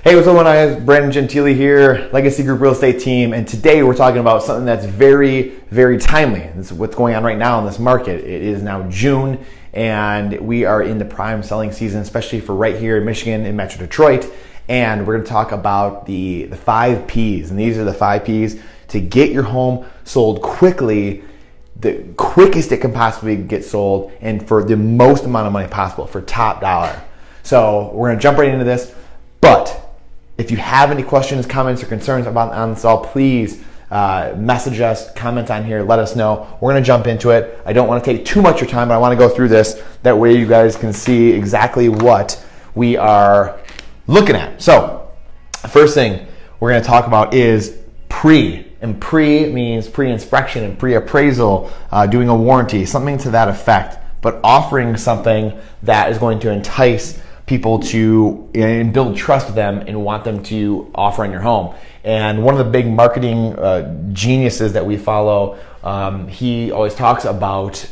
Hey, what's going on, guys? Brandon Gentile here, Legacy Group Real Estate Team, and today we're talking about something that's very, very timely. This is what's going on right now in this market. It is now June, and we are in the prime selling season, especially for right here in Michigan, in Metro Detroit. And we're going to talk about the 5 Ps, and these are the 5 Ps to get your home sold quickly, the quickest it can possibly get sold, and for the most amount of money possible, for top dollar. So we're going to jump right into this, but if you have any questions, comments, or concerns on this all, please message us, comment on here, let us know. We're going to jump into it. I don't want to take too much of your time, but I want to go through this. That way you guys can see exactly what we are looking at. So, first thing we're going to talk about is pre. And pre means pre-inspection and pre-appraisal, doing a warranty, something to that effect, but offering something that is going to entice people to and build trust with them and want them to offer on your home. And one of the big marketing geniuses that we follow, he always talks about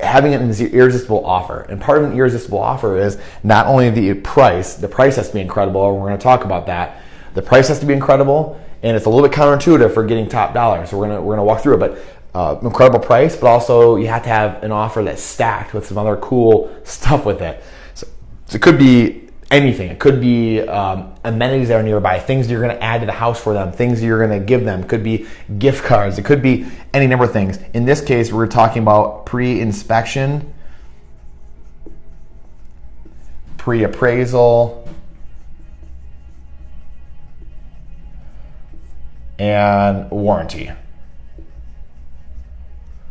having an irresistible offer. And part of an irresistible offer is not only the price has to be incredible, and we're going to talk about that. The price has to be incredible, and it's a little bit counterintuitive for getting top dollar. So we're gonna walk through it, but incredible price, but also you have to have an offer that's stacked with some other cool stuff with it. So it could be anything. It could be amenities that are nearby, things you're going to add to the house for them, things you're going to give them. It could be gift cards. It could be any number of things. In this case, we're talking about pre-inspection, pre-appraisal, and warranty.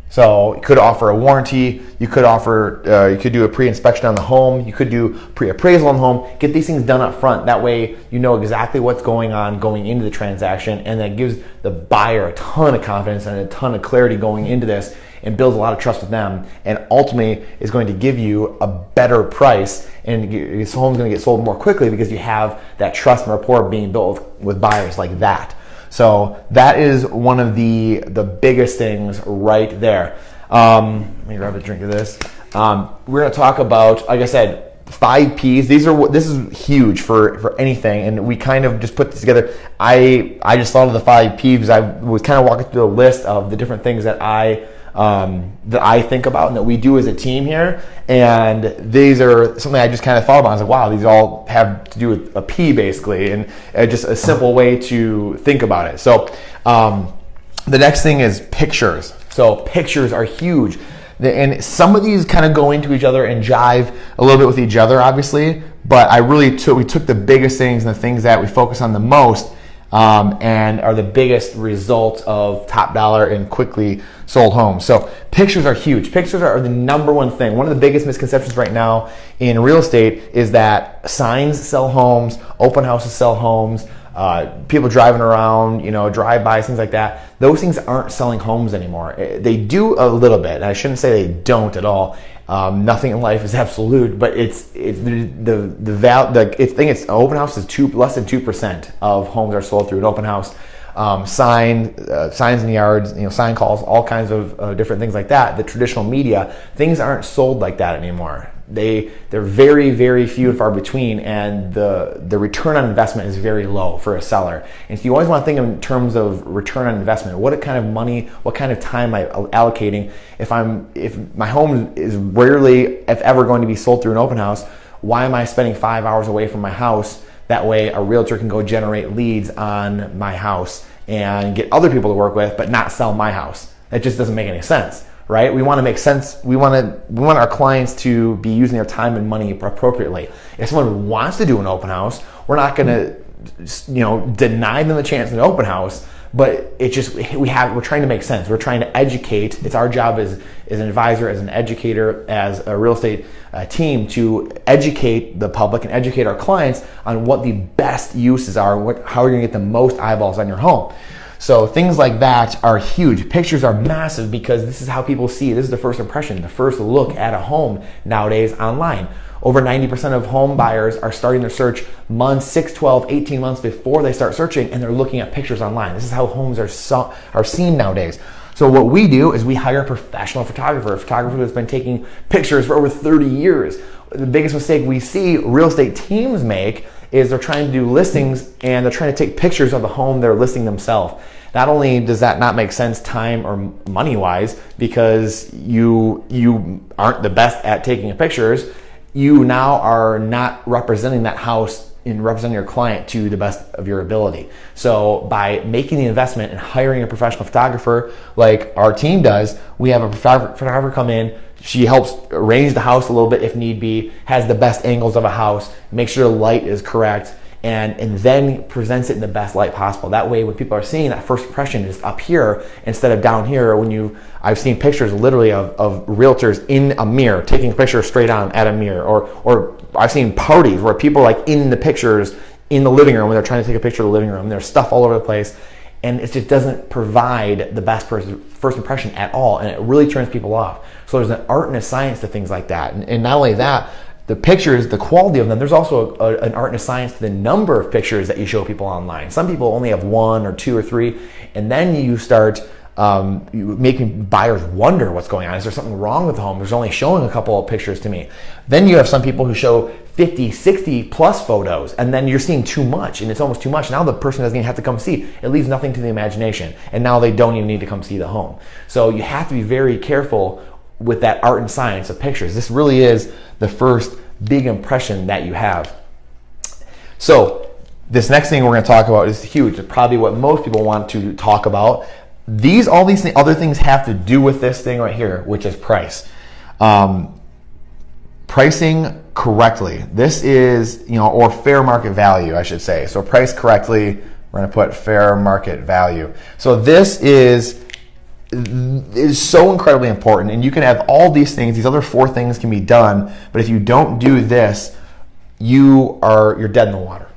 So you could offer a warranty, you could do a pre-inspection on the home, you could do pre-appraisal on the home, get these things done up front. That way you know exactly what's going on going into the transaction, and that gives the buyer a ton of confidence and a ton of clarity going into this, and builds a lot of trust with them, and ultimately is going to give you a better price, and this home's going to get sold more quickly because you have that trust and rapport being built with buyers like that. So that is one of the biggest things right there. Let me grab a drink of this. We're going to talk about, like I said, 5 Ps. This is huge for anything, and we kind of just put this together. I just thought of the 5 Ps. I was kind of walking through a list of the different things that I think about and that we do as a team here, and these are something I just kind of thought about. I was like, wow, these all have to do with a P basically, and just a simple way to think about it. So the next thing is pictures. So pictures are huge, and some of these kind of go into each other and jive a little bit with each other, obviously, but we took the biggest things and the things that we focus on the most, and are the biggest result of top dollar and quickly sold homes. So pictures are huge. Pictures are the number one thing. One of the biggest misconceptions right now in real estate is that signs sell homes, open houses sell homes, people driving around, drive-bys, things like that. Those things aren't selling homes anymore. They do a little bit. I shouldn't say they don't at all. Nothing in life is absolute, but it's open house is less than 2% of homes are sold through an open house. Signs in the yards, sign calls, all kinds of different things like that. The traditional media, things aren't sold like that anymore. They're very, very few and far between, and the return on investment is very low for a seller. And so you always want to think in terms of return on investment. What kind of money, what kind of time am I allocating? If my home is rarely, if ever, going to be sold through an open house, why am I spending 5 hours away from my house? That way a realtor can go generate leads on my house and get other people to work with, but not sell my house. It just doesn't make any sense, right? We want to make sense. We want our clients to be using their time and money appropriately. If someone wants to do an open house, we're not going to, deny them the chance in an open house. But we're trying to make sense. We're trying to educate. It's our job as an advisor, as an educator, as a real estate team to educate the public and educate our clients on what the best uses are, how you're going to get the most eyeballs on your home. So things like that are huge. Pictures are massive because this is how people see it. This is the first impression, the first look at a home nowadays online. Over 90% of home buyers are starting their search months, 6, 12, 18 months before they start searching, and they're looking at pictures online. This is how homes are seen nowadays. So what we do is we hire a professional photographer, a photographer that's been taking pictures for over 30 years. The biggest mistake we see real estate teams make is they're trying to do listings and they're trying to take pictures of the home they're listing themselves. Not only does that not make sense time or money wise, because you aren't the best at taking pictures, you now are not representing that house and representing your client to the best of your ability. So by making the investment and hiring a professional photographer like our team does, we have a photographer come in. She helps arrange the house a little bit if need be, has the best angles of a house, make sure the light is correct, and then presents it in the best light possible. That way when people are seeing, that first impression is up here instead of down here. I've seen pictures literally of realtors in a mirror, taking a picture straight on at a mirror, or I've seen parties where people are like in the pictures in the living room when they're trying to take a picture of the living room. There's stuff all over the place, and it just doesn't provide the best first impression at all, and it really turns people off. So there's an art and a science to things like that. And not only that, the pictures, the quality of them, there's also an art and a science to the number of pictures that you show people online. Some people only have 1 or 2 or 3, and then you start making buyers wonder what's going on. Is there something wrong with the home? There's only showing a couple of pictures to me. Then you have some people who show 50, 60 plus photos, and then you're seeing too much, and it's almost too much. Now the person doesn't even have to come see. It leaves nothing to the imagination, and now they don't even need to come see the home. So you have to be very careful with that art and science of pictures. This really is the first big impression that you have. So this next thing we're going to talk about is huge. It's probably what most people want to talk about. All these other things have to do with this thing right here, which is price. Pricing correctly. This is, or fair market value, I should say. So price correctly, we're going to put fair market value. So this is so incredibly important, and you can have all these things. These other 4 things can be done, but if you don't do this, you're dead in the water.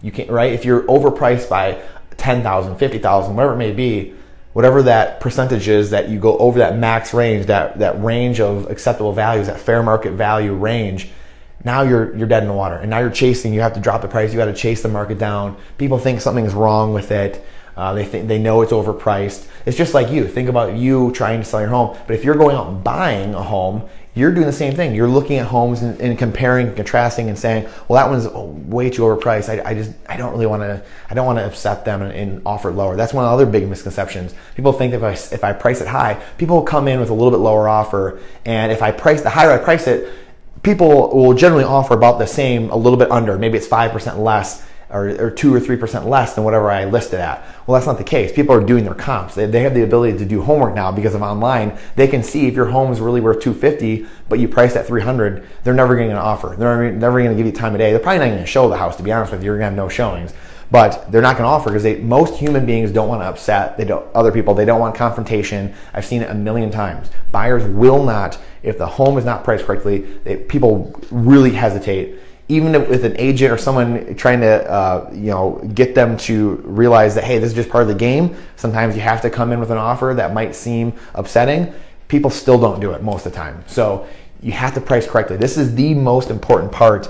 You can't, right? If you're overpriced by 10,000, 50,000, whatever it may be, whatever that percentage is that you go over that max range, that range of acceptable values, that fair market value range, now you're dead in the water. And now you're chasing, you have to drop the price, you got to chase the market down. People think something's wrong with it. They know it's overpriced. It's just like you. Think about you trying to sell your home. But if you're going out and buying a home, you're doing the same thing. You're looking at homes and comparing, and contrasting, and saying, well, that one's way too overpriced. I don't want to upset them and offer it lower. That's one of the other big misconceptions. People think that if I price it high, people will come in with a little bit lower offer. And if the higher I price it, people will generally offer about the same, a little bit under. Maybe it's 5% less. Or 2 or 3% less than whatever I listed at. Well, that's not the case. People are doing their comps. They have the ability to do homework now because of online. They can see if your home is really worth $250, but you priced at $300. They're never going to offer. They're never going to give you time of day. They're probably not going to show the house. To be honest with you, you're going to have no showings. But they're not going to offer because most human beings don't want to upset other people. They don't want confrontation. I've seen it a million times. Buyers will not, if the home is not priced correctly, people really hesitate. Even with an agent or someone trying to, get them to realize that, hey, this is just part of the game. Sometimes you have to come in with an offer that might seem upsetting. People still don't do it most of the time. So you have to price correctly. This is the most important part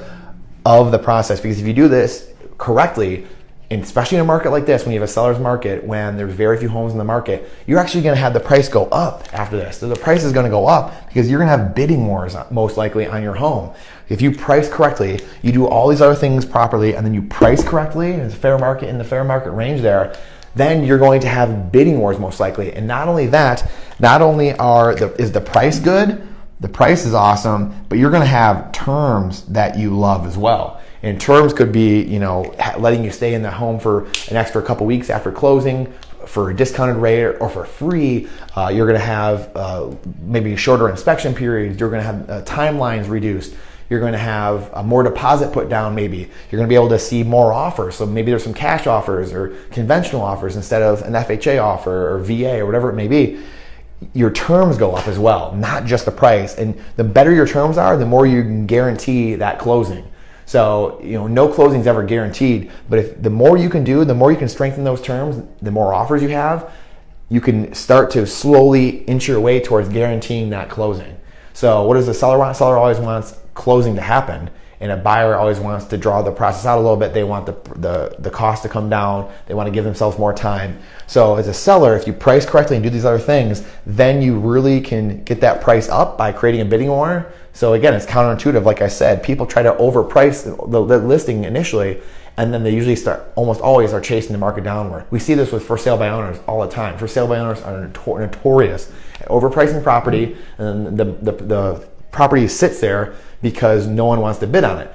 of the process, because if you do this correctly, and especially in a market like this, when you have a seller's market, when there's very few homes in the market, you're actually going to have the price go up after this. So the price is going to go up because you're going to have bidding wars most likely on your home. If you price correctly, you do all these other things properly, and then you price correctly, and it's fair market in the fair market range there, then you're going to have bidding wars most likely. And not only that, is the price good, the price is awesome, but you're going to have terms that you love as well. And terms could be, letting you stay in the home for an extra couple weeks after closing for a discounted rate or for free. You're going to have maybe shorter inspection periods. You're going to have timelines reduced. You're going to have more deposit put down maybe. You're going to be able to see more offers. So maybe there's some cash offers or conventional offers instead of an FHA offer or VA or whatever it may be. Your terms go up as well, not just the price. And the better your terms are, the more you can guarantee that closing. So, no closing is ever guaranteed, but the more you can do, the more you can strengthen those terms, the more offers you have, you can start to slowly inch your way towards guaranteeing that closing. So what does the seller want? Seller always wants closing to happen. And a buyer always wants to draw the process out a little bit. They want the cost to come down. They want to give themselves more time. So as a seller, if you price correctly and do these other things, then you really can get that price up by creating a bidding war. So again, it's counterintuitive. Like I said, people try to overprice the listing initially, and then they usually almost always are chasing the market downward. We see this with for sale by owners all the time. For sale by owners are notorious at overpricing property, and the property sits there because no one wants to bid on it,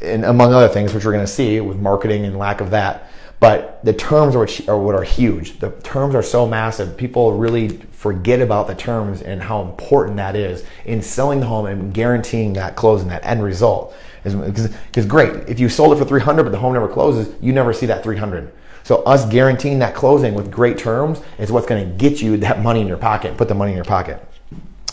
and among other things, which we're going to see with marketing and lack of that. But the terms are what are huge. The terms are so massive. People really forget about the terms and how important that is in selling the home and guaranteeing that closing, that end result. Because great, if you sold it for $300 but the home never closes, you never see that $300. So us guaranteeing that closing with great terms is what's going to get you that money in your pocket, put the money in your pocket.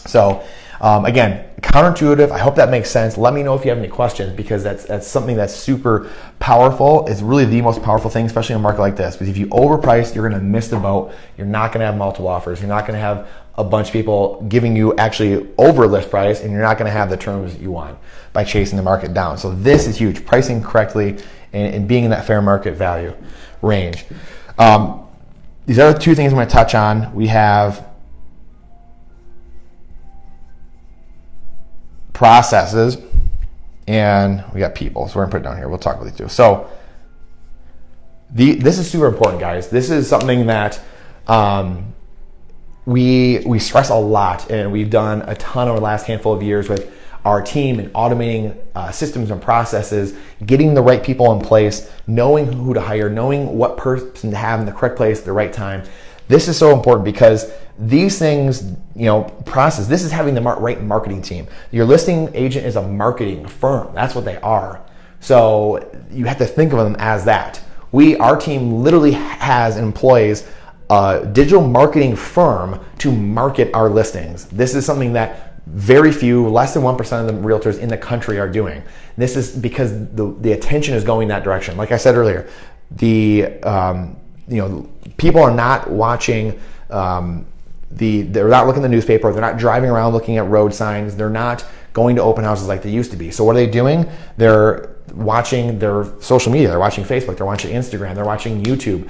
So again, counterintuitive. I hope that makes sense. Let me know if you have any questions, because that's something that's super powerful. It's really the most powerful thing, especially in a market like this. Because if you overprice, you're going to miss the boat. You're not going to have multiple offers. You're not going to have a bunch of people giving you actually over list price, and you're not going to have the terms you want by chasing the market down. So this is huge. Pricing correctly and being in that fair market value range. These other two things I'm going to touch on. We have processes, and we got people. So we're gonna put it down here. We'll talk about these two. So this is super important, guys. This is something that we stress a lot, and we've done a ton over the last handful of years with our team and automating systems and processes, getting the right people in place, knowing who to hire, knowing what person to have in the correct place at the right time. This is so important because these things, process, this is having the right marketing team. Your listing agent is a marketing firm. That's what they are. So you have to think of them as that. Our team literally has employees a digital marketing firm to market our listings. This is something that very few, less than 1% of the realtors in the country are doing. This is because the attention is going that direction. Like I said earlier, people are not watching, they're not looking at the newspaper, they're not driving around looking at road signs, they're not going to open houses like they used to be. So what are they doing? They're watching their social media, they're watching Facebook, they're watching Instagram, they're watching YouTube.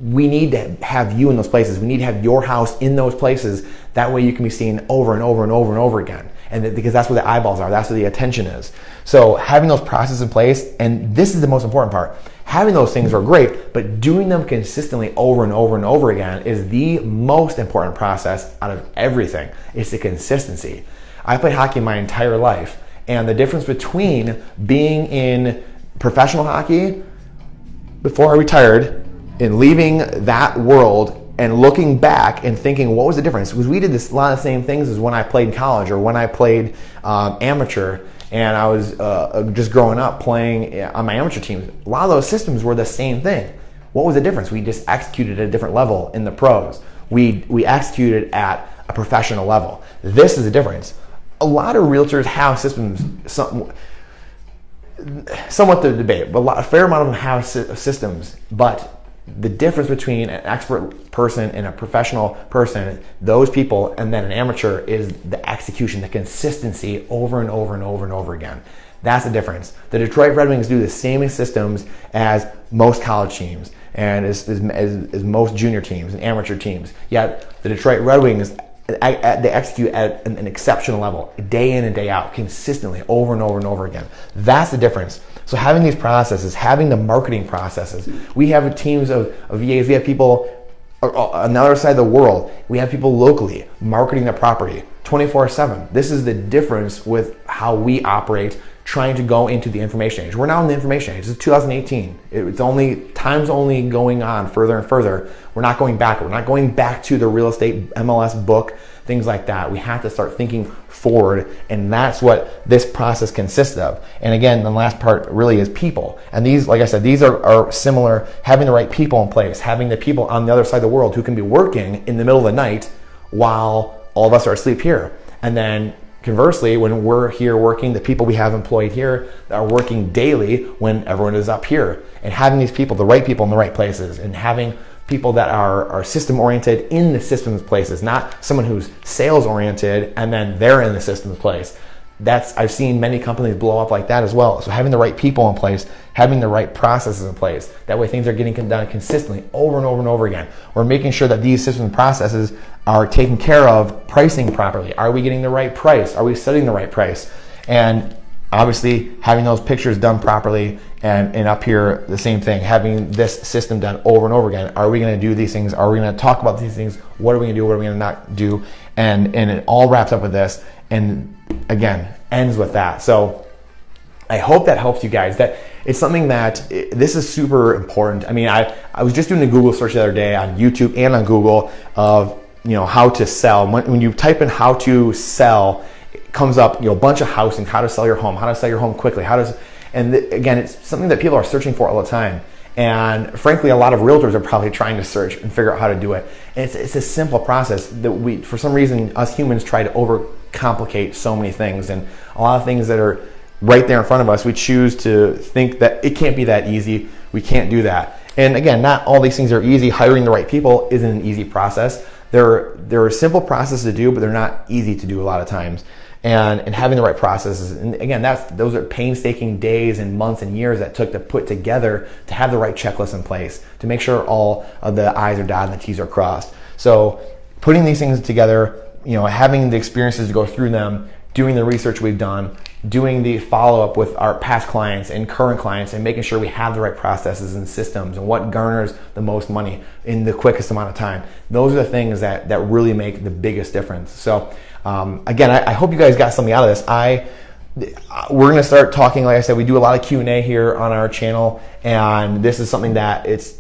We need to have you in those places. We need to have your house in those places. That way you can be seen over and over and over and over again. And because that's where the eyeballs are, that's where the attention is. So having those processes in place, and this is the most important part, having those things are great, but doing them consistently over and over and over again is the most important process out of everything. It's the consistency. I played hockey my entire life, and the difference between being in professional hockey before I retired and leaving that world and looking back and thinking, what was the difference? Because we did a lot of the same things as when I played college or when I played amateur, and I was just growing up playing on my amateur teams. A lot of those systems were the same thing. What was the difference? We just executed at a different level in the pros. We executed at a professional level. This is the difference. A lot of realtors have systems, somewhat the debate, but a fair amount of them have systems, but the difference between an expert person and a professional person, those people, and then an amateur is the execution, the consistency over and over and over and over again. That's the difference. The Detroit Red Wings do the same systems as most college teams and as most junior teams and amateur teams. Yet the Detroit Red Wings, they execute at an exceptional level, day in and day out, consistently, over and over and over again. That's the difference. So having these processes, having the marketing processes, we have teams of VAs, we have people on the other side of the world, we have people locally marketing their property 24/7. This is the difference with how we operate, trying to go into the information age. We're now in the information age. This is 2018. Time's only going on further and further. We're not going backward. We're not going back to the real estate MLS book, things like that. We have to start thinking forward, and that's what this process consists of. And again, the last part really is people. And these, like I said, these are similar, having the right people in place, having the people on the other side of the world who can be working in the middle of the night while all of us are asleep here. And then conversely, when we're here working, the people we have employed here are working daily when everyone is up here. And having these people, the right people in the right places, and having people that are system oriented in the systems places, not someone who's sales oriented and then they're in the systems place. I've seen many companies blow up like that as well. So having the right people in place, having the right processes in place, that way things are getting done consistently over and over and over again. We're making sure that these systems and processes are taken care of, pricing properly. Are we getting the right price? Are we setting the right price? And obviously having those pictures done properly, and up here the same thing, having this system done over and over again. Are we going to do these things? Are we going to talk about these things? What are we going to do? What are we going to not do? And it all wraps up with this, and again ends with that. So I hope that helps you guys. That it's something that this is super important. I mean, I was just doing a Google search the other day on YouTube and on Google of how to sell. When you type in how to sell, it comes up a bunch of housing, how to sell your home, how to sell your home quickly, again, it's something that people are searching for all the time. And frankly, a lot of realtors are probably trying to search and figure out how to do it. And it's a simple process that for some reason, us humans try to overcomplicate so many things. And a lot of things that are right there in front of us, we choose to think that it can't be that easy. We can't do that. And again, not all these things are easy. Hiring the right people isn't an easy process. There are simple processes to do, but they're not easy to do a lot of times. And having the right processes, and again, those are painstaking days and months and years that took to put together to have the right checklist in place to make sure all of the I's are dotted and the T's are crossed. So putting these things together, having the experiences to go through them, doing the research we've done, doing the follow-up with our past clients and current clients, and making sure we have the right processes and systems and what garners the most money in the quickest amount of time. Those are the things that really make the biggest difference. So again, I hope you guys got something out of this. We're going to start talking, like I said, we do a lot of Q&A here on our channel, and this is something that it's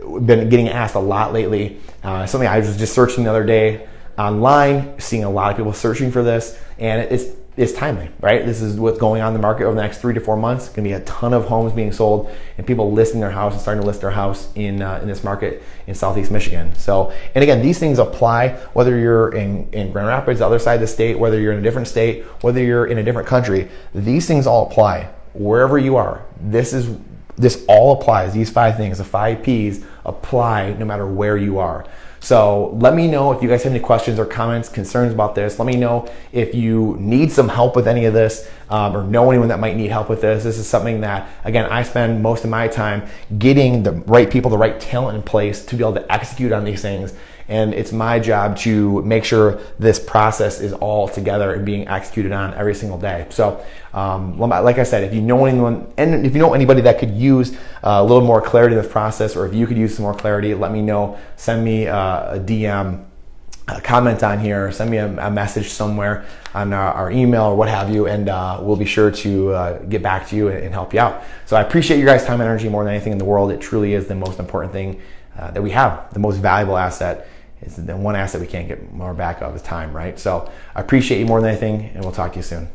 been getting asked a lot lately. Something I was just searching the other day online, seeing a lot of people searching for this, and it's timely, right? This is what's going on in the market over the next 3 to 4 months. It's going to be a ton of homes being sold and people listing their house and starting to list their house in this market in Southeast Michigan. So, and again, these things apply whether you're in Grand Rapids, the other side of the state, whether you're in a different state, whether you're in a different country. These things all apply wherever you are. This all applies. These 5 things, the 5 P's, apply no matter where you are. So let me know if you guys have any questions or comments, concerns about this. Let me know if you need some help with any of this, or know anyone that might need help with this. This is something that, again, I spend most of my time getting the right people, the right talent in place to be able to execute on these things. And it's my job to make sure this process is all together and being executed on every single day. So, like I said, if you know anyone, and if you know anybody that could use a little more clarity in this process, or if you could use some more clarity, let me know. Send me a DM, a comment on here, send me a message somewhere on our email or what have you, and we'll be sure to get back to you and help you out. So I appreciate your guys' time and energy more than anything in the world. It truly is the most important thing that we have, the most valuable asset. It's the one asset we can't get more back of is time, right? So I appreciate you more than anything, and we'll talk to you soon.